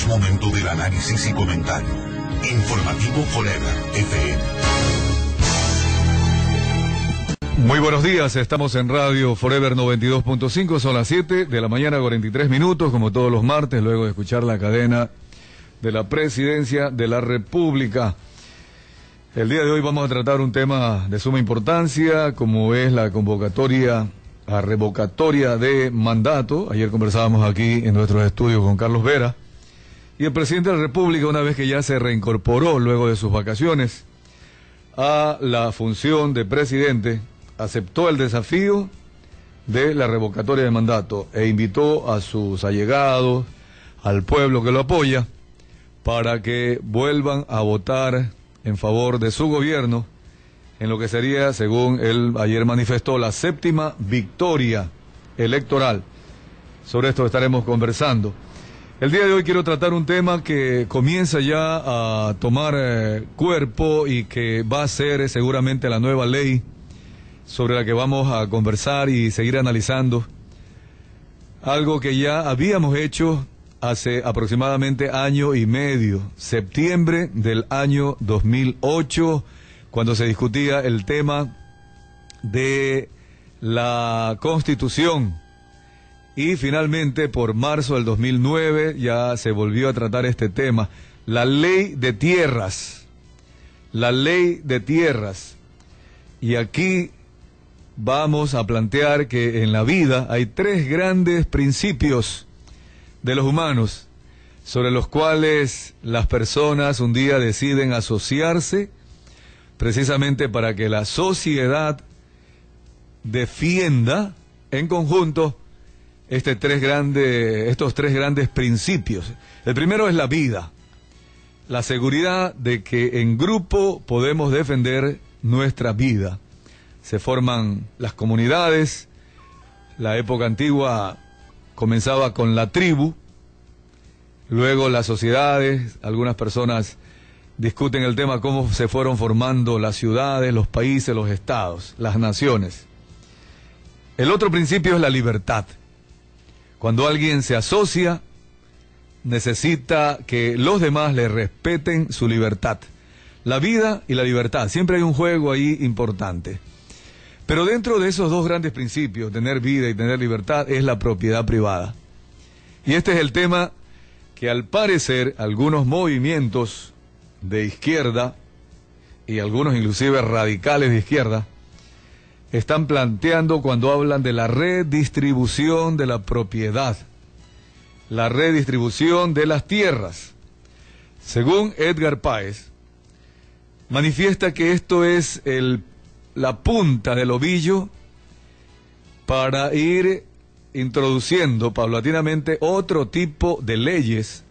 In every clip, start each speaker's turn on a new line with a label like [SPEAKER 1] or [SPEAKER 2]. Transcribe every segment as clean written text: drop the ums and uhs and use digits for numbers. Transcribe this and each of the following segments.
[SPEAKER 1] Es momento del análisis y comentario. Informativo Forever FM.
[SPEAKER 2] Muy buenos días, estamos en Radio Forever 92.5, son las 7 de la mañana, 43 minutos, como todos los martes, luego de escuchar la cadena de la Presidencia de la República. El día de hoy vamos a tratar un tema de suma importancia, como es la convocatoria a revocatoria de mandato. Ayer conversábamos aquí en nuestros estudios con Carlos Vera, y el presidente de la República, una vez que ya se reincorporó luego de sus vacaciones a la función de presidente, aceptó el desafío de la revocatoria de mandato e invitó a sus allegados, al pueblo que lo apoya, para que vuelvan a votar en favor de su gobierno en lo que sería, según él ayer manifestó, la 7ª victoria electoral. Sobre esto estaremos conversando. El día de hoy quiero tratar un tema que comienza ya a tomar cuerpo y que va a ser seguramente la nueva ley sobre la que vamos a conversar y seguir analizando. Algo que ya habíamos hecho hace aproximadamente año y medio, septiembre del año 2008, cuando se discutía el tema de la Constitución. Y finalmente, por marzo del 2009, ya se volvió a tratar este tema, la ley de tierras. La ley de tierras. Y aquí vamos a plantear que en la vida hay 3 grandes principios de los humanos sobre los cuales las personas un día deciden asociarse precisamente para que la sociedad defienda en conjunto estos 3 grandes principios. El primero es la vida, la seguridad de que en grupo podemos defender nuestra vida. Se forman las comunidades. La época antigua comenzaba con la tribu, luego las sociedades. Algunas personas discuten el tema cómo se fueron formando las ciudades, los países, los estados, las naciones. El otro principio es la libertad. Cuando alguien se asocia, necesita que los demás le respeten su libertad. La vida y la libertad, siempre hay un juego ahí importante. Pero dentro de esos 2 grandes principios, tener vida y tener libertad, es la propiedad privada. Y este es el tema que al parecer algunos movimientos de izquierda y algunos inclusive radicales de izquierda están planteando cuando hablan de la redistribución de la propiedad, la redistribución de las tierras. Según Edgar Páez, manifiesta que esto es la punta del ovillo para ir introduciendo paulatinamente otro tipo de leyes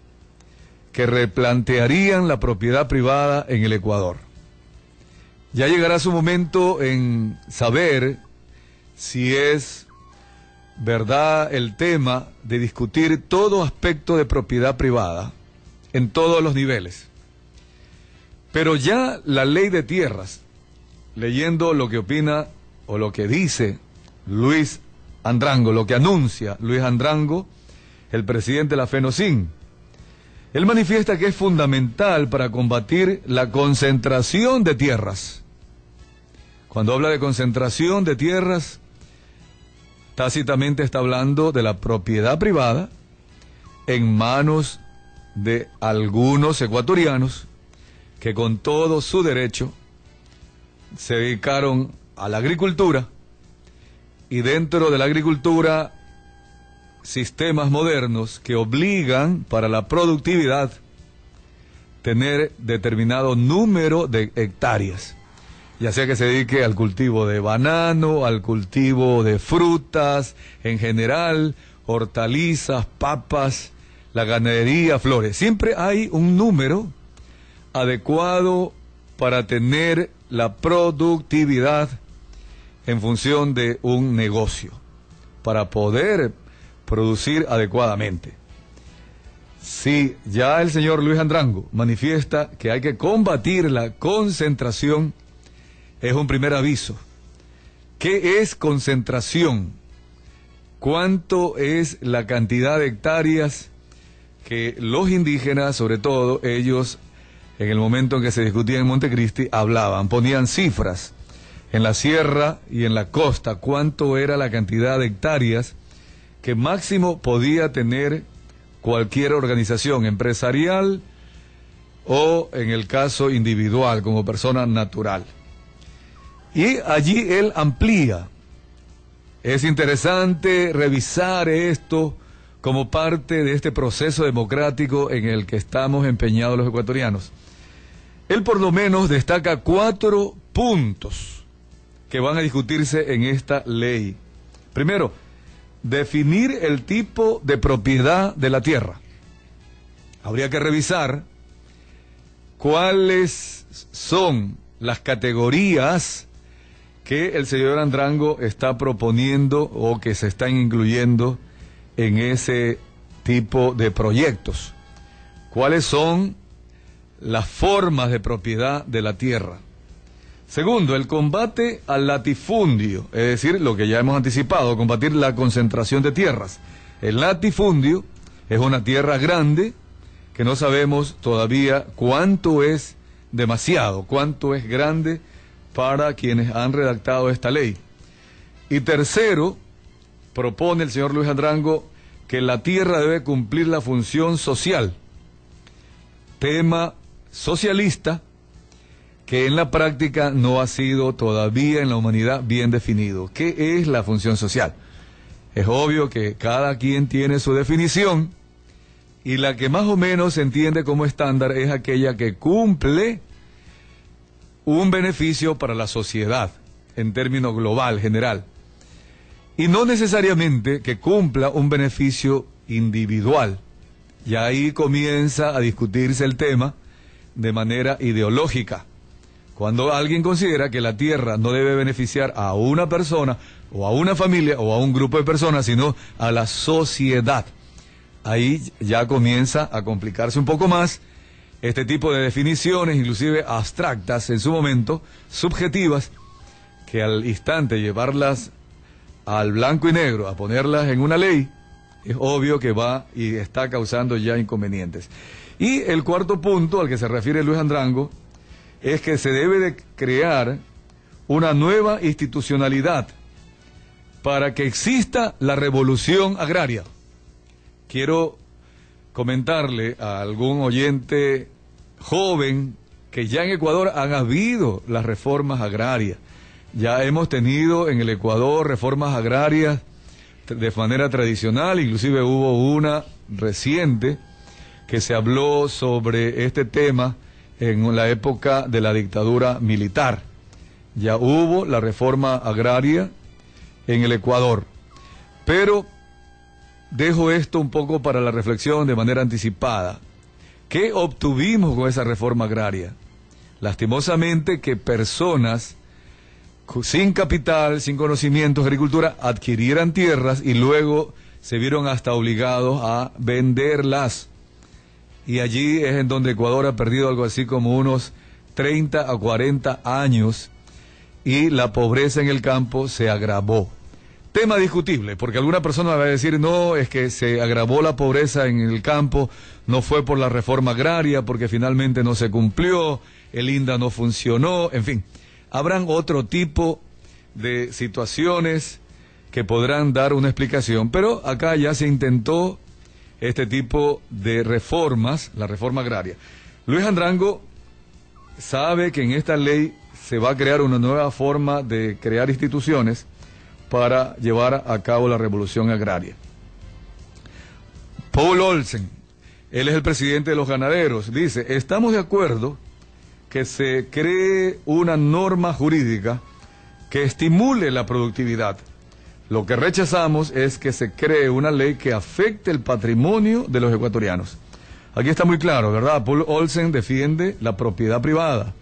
[SPEAKER 2] que replantearían la propiedad privada en el Ecuador. Ya llegará su momento en saber si es verdad el tema de discutir todo aspecto de propiedad privada en todos los niveles. Pero ya la ley de tierras, leyendo lo que opina o lo que dice Luis Andrango, lo que anuncia Luis Andrango, el presidente de la FENOCIN, él manifiesta que es fundamental para combatir la concentración de tierras. Cuando habla de concentración de tierras, tácitamente está hablando de la propiedad privada en manos de algunos ecuatorianos que con todo su derecho se dedicaron a la agricultura, y dentro de la agricultura sistemas modernos que obligan para la productividad tener determinado número de hectáreas, ya sea que se dedique al cultivo de banano, al cultivo de frutas en general, hortalizas, papas, la ganadería, flores. Siempre hay un número adecuado para tener la productividad en función de un negocio, para poder producir adecuadamente. Si ya el señor Luis Andrango manifiesta que hay que combatir la concentración, es un primer aviso. ¿Qué es concentración? ¿Cuánto es la cantidad de hectáreas que los indígenas, sobre todo ellos, en el momento en que se discutía en Montecristi, hablaban, ponían cifras en la sierra y en la costa, cuánto era la cantidad de hectáreas que máximo podía tener cualquier organización empresarial o, en el caso individual, como persona natural. Y allí él amplía. Es interesante revisar esto como parte de este proceso democrático en el que estamos empeñados los ecuatorianos. Él por lo menos destaca 4 puntos que van a discutirse en esta ley. Primero, definir el tipo de propiedad de la tierra. Habría que revisar cuáles son las categorías que el señor Andrango está proponiendo o que se están incluyendo en ese tipo de proyectos. ¿Cuáles son las formas de propiedad de la tierra? Segundo, el combate al latifundio, es decir, lo que ya hemos anticipado, combatir la concentración de tierras. El latifundio es una tierra grande que no sabemos todavía cuánto es demasiado, cuánto es grande para quienes han redactado esta ley. Y tercero, propone el señor Luis Andrango que la tierra debe cumplir la función social, tema socialista que en la práctica no ha sido todavía en la humanidad bien definido. ¿Qué es la función social? Es obvio que cada quien tiene su definición y la que más o menos se entiende como estándar es aquella que cumple un beneficio para la sociedad en términos global, general, y no necesariamente que cumpla un beneficio individual. Y ahí comienza a discutirse el tema de manera ideológica. Cuando alguien considera que la tierra no debe beneficiar a una persona o a una familia o a un grupo de personas, sino a la sociedad, ahí ya comienza a complicarse un poco más este tipo de definiciones, inclusive abstractas en su momento, subjetivas, que al instante llevarlas al blanco y negro, a ponerlas en una ley, es obvio que va y está causando ya inconvenientes. Y el cuarto punto al que se refiere Luis Andrango es que se debe de crear una nueva institucionalidad para que exista la revolución agraria. Quiero comentarle a algún oyente joven que ya en Ecuador han habido las reformas agrarias. Ya hemos tenido en el Ecuador reformas agrarias de manera tradicional, inclusive hubo una reciente que se habló sobre este tema en la época de la dictadura militar. Ya hubo la reforma agraria en el Ecuador, pero dejo esto un poco para la reflexión de manera anticipada. ¿Qué obtuvimos con esa reforma agraria? Lastimosamente que personas sin capital, sin conocimientos de agricultura, adquirieran tierras y luego se vieron hasta obligados a venderlas. Y allí es en donde Ecuador ha perdido algo así como unos 30 a 40 años y la pobreza en el campo se agravó. Tema discutible, porque alguna persona va a decir, no, es que se agravó la pobreza en el campo, no fue por la reforma agraria, porque finalmente no se cumplió, el INDA no funcionó, en fin. Habrán otro tipo de situaciones que podrán dar una explicación, pero acá ya se intentó este tipo de reformas, la reforma agraria. Luis Andrango sabe que en esta ley se va a crear una nueva forma de crear instituciones para llevar a cabo la revolución agraria. Paul Olsen, él es el presidente de los ganaderos, dice, estamos de acuerdo que se cree una norma jurídica que estimule la productividad. Lo que rechazamos es que se cree una ley que afecte el patrimonio de los ecuatorianos. Aquí está muy claro, ¿verdad? Paul Olsen defiende la propiedad privada,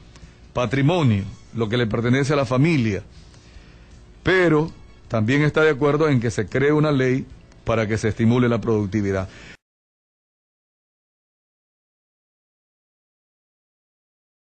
[SPEAKER 2] patrimonio, lo que le pertenece a la familia, pero también está de acuerdo en que se cree una ley para que se estimule la productividad.